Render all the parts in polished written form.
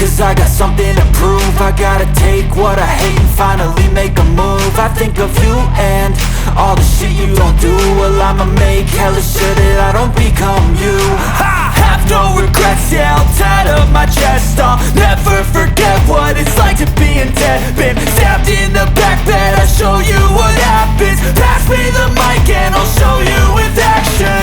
Cause I got something to prove. I gotta take what I hate and finally make a move. I think of you and all the shit you don't do. Well, I'ma make hella sure that I don't become you. I have no regrets, yeah, I'll tattle my chest. I'll never forget what it's like to be in debt. Been stabbed in the back bed, I'll show you what happens. Pass me the mic and I'll show you with action.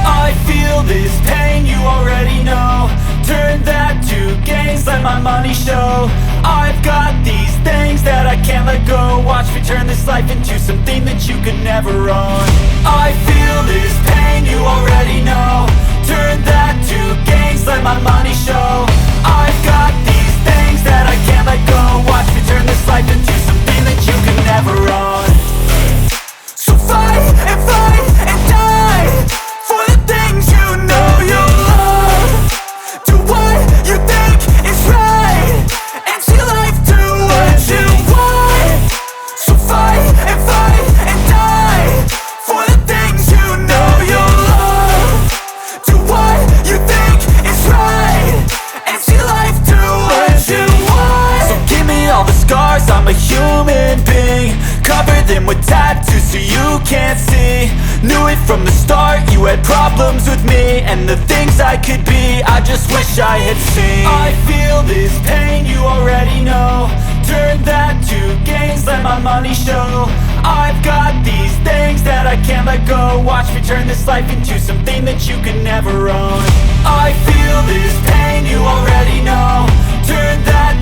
I feel this pain, you already know. Turn that to gains, let my money show. I've got these things that I can't let go. Watch me turn this life into something that you could never own. I feel this pain, you already know. Turn that to gains, let my money show. I've got these things that I can't let go. Watch me turn this life into something that you could never own. So fight and die for the things you know you love. Do what you think is right and see life do what you want. So fight and die for the things you know you love. Do what you think is right and see life do what you want. So give me all the scars, I'm a human being. Cover them with tattoos so you can't see. Knew it from the start, you had problems with me and the things I could be, I just wish I had seen. I feel this pain, you already know. Turn that to gains, let my money show. I've got these things that I can't let go. Watch me turn this life into something that you can never own. I feel this pain, you already know. Turn that